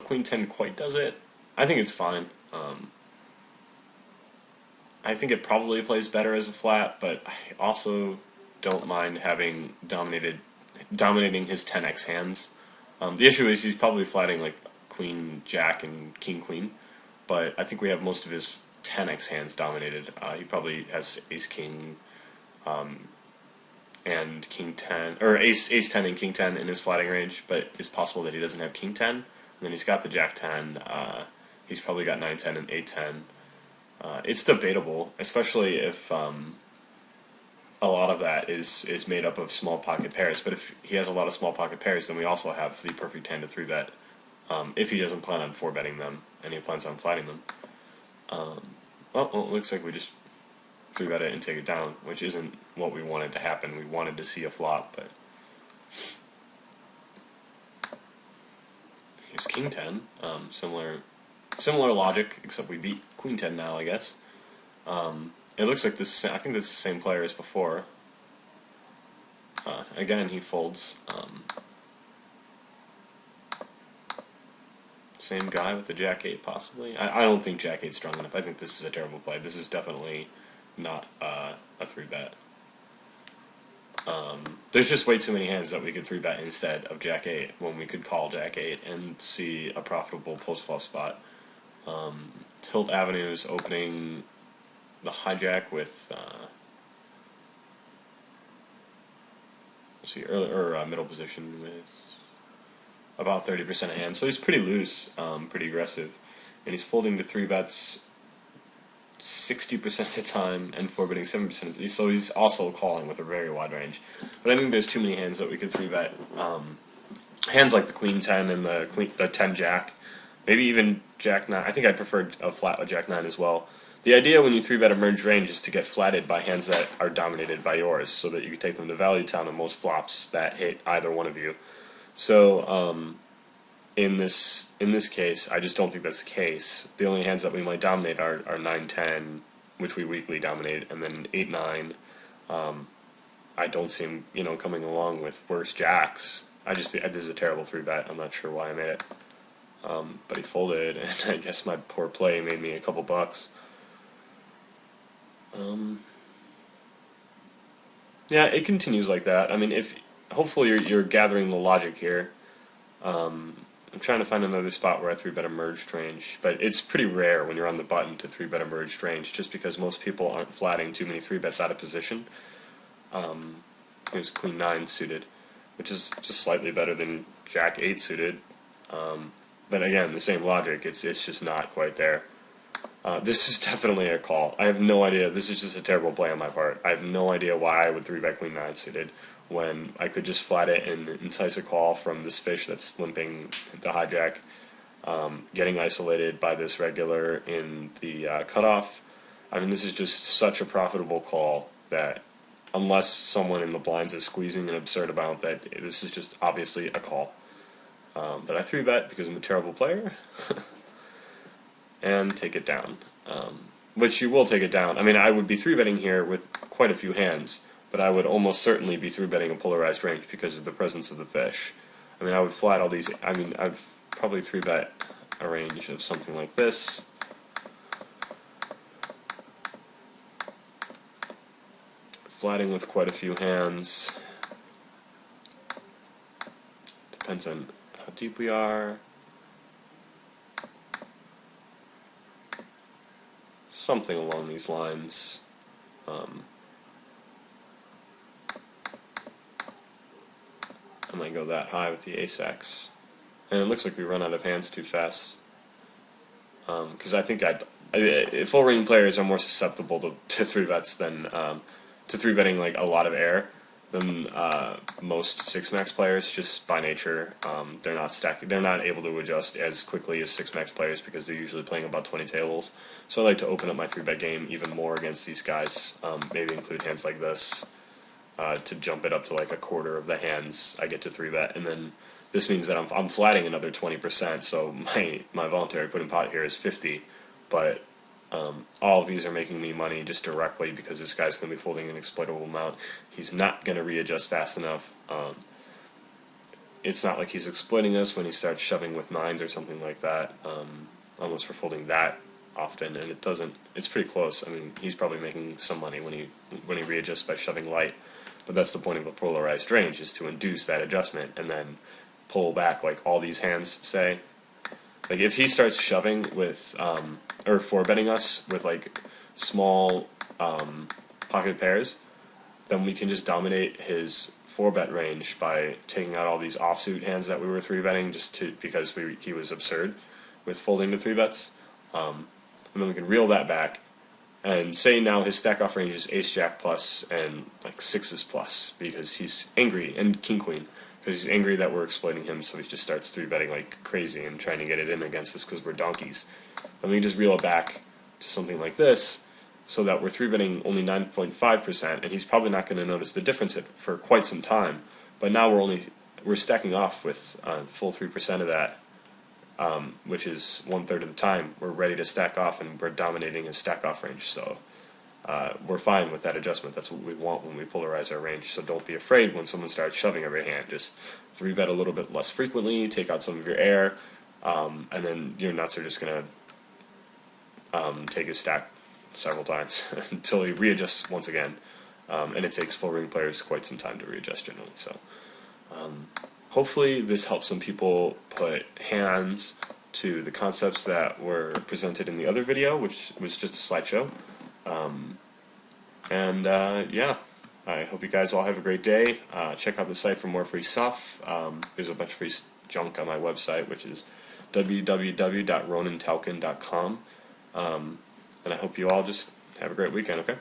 Queen 10 quite does it. I think it's fine. I think it probably plays better as a flat, but I also don't mind having dominating his 10x hands. The issue is he's probably flatting like Queen Jack and King Queen, but I think we have most of his 10x hands dominated. He probably has Ace King and King 10, or Ace 10 and King 10 in his flatting range, but it's possible that he doesn't have King 10. And then he's got the Jack 10. He's probably got 9 10 and 8 10. It's debatable, especially if a lot of that is made up of small pocket pairs. But if he has a lot of small pocket pairs, then we also have the perfect hand to 3-bet if he doesn't plan on 4-betting them and he plans on flatting them. Well, it looks like we just 3-bet it and take it down, which isn't what we wanted to happen. We wanted to see a flop, but here's King 10. Similar logic, except we beat Queen 10 now, I guess. It looks like this. I think this is the same player as before. Again, he folds. Same guy with the Jack 8, possibly. I don't think Jack 8's strong enough. I think this is a terrible play. This is definitely not a 3-bet. There's just way too many hands that we could 3-bet instead of Jack 8 when we could call Jack 8 and see a profitable post-flop spot. Tilt Avenues opening the hijack with middle position with about 30% of hands, so he's pretty loose, pretty aggressive, and he's folding to 3-bets 60% of the time and 4-betting 7% of the time, so he's also calling with a very wide range. But I think there's too many hands that we could 3-bet. Hands like the Queen 10 and the 10 Jack, maybe even Jack 9. I think I preferred a flat with Jack 9 as well. The idea when you 3-bet a merged range is to get flatted by hands that are dominated by yours, so that you can take them to value town on most flops that hit either one of you. So in this case, I just don't think that's the case. The only hands that we might dominate are 9-10, which we weakly dominate, and then 8-9. I don't see him, coming along with worse jacks. I just think this is a terrible 3-bet. I'm not sure why I made it. But he folded, and I guess my poor play made me a couple bucks. Yeah, it continues like that. I mean, hopefully you're gathering the logic here. I'm trying to find another spot where I 3-bet a merged range, but it's pretty rare when you're on the button to 3-bet a merged range, just because most people aren't flatting too many 3-bets out of position. Here's Queen 9 suited, which is just slightly better than Jack 8 suited. But again, the same logic, it's just not quite there. This is definitely a call. I have no idea. This is just a terrible play on my part. I have no idea why I would 3-bet Queen 9 suited when I could just flat it and entice a call from this fish that's limping the hijack, getting isolated by this regular in the cutoff. I mean, this is just such a profitable call that unless someone in the blinds is squeezing an absurd amount, that this is just obviously a call. But I 3-bet because I'm a terrible player. And take it down. Which you will take it down. I mean, I would be 3-betting here with quite a few hands, but I would almost certainly be 3-betting a polarized range because of the presence of the fish. I mean, I would flat all these. I mean, I'd probably 3-bet a range of something like this. Flatting with quite a few hands. Depends on how deep we are. Something along these lines. I might go that high with the ace-x. And it looks like we run out of hands too fast. Because I think full ring players are more susceptible to 3-bets than to 3-betting like a lot of air than most 6-max players, just by nature. They're not able to adjust as quickly as 6-max players because they're usually playing about 20 tables. So I like to open up my 3-bet game even more against these guys. Maybe include hands like this to jump it up to like a quarter of the hands I get to 3-bet, and then this means that I'm flatting another 20%. So my voluntary put in pot here is 50, but all of these are making me money just directly because this guy's going to be folding an exploitable amount. He's not going to readjust fast enough. it's not like he's exploiting us when he starts shoving with nines or something like that, unless we're folding that often, and it doesn't. It's pretty close. I mean, he's probably making some money when he readjusts by shoving light, but that's the point of a polarized range, is to induce that adjustment and then pull back, like all these hands say. Like if he starts shoving with or four betting us with like small pocket pairs, then we can just dominate his 4-bet range by taking out all these offsuit hands that we were 3-betting because he was absurd with folding to 3-bets. And then we can reel that back, and say now his stack off range is ace-jack plus and like sixes plus because he's angry, and king-queen, because he's angry that we're exploiting him, so he just starts 3-betting like crazy and trying to get it in against us because we're donkeys. Then we can just reel it back to something like this, so that we're 3-betting only 9.5%, and he's probably not going to notice the difference for quite some time. But now we're stacking off with full 3% of that, which is 1/3 of the time. We're ready to stack off, and we're dominating his stack off range. So we're fine with that adjustment. That's what we want when we polarize our range. So don't be afraid when someone starts shoving every hand. Just 3-bet a little bit less frequently, take out some of your air, and then your nuts are just going to take his stack several times until he readjusts once again, and it takes full ring players quite some time to readjust generally. So hopefully this helps some people put hands to the concepts that were presented in the other video, which was just a slideshow. Yeah, I hope you guys all have a great day. Check out the site for more free stuff. There's a bunch of free junk on my website, which is www.ronantalkin.com. And I hope you all just have a great weekend, okay?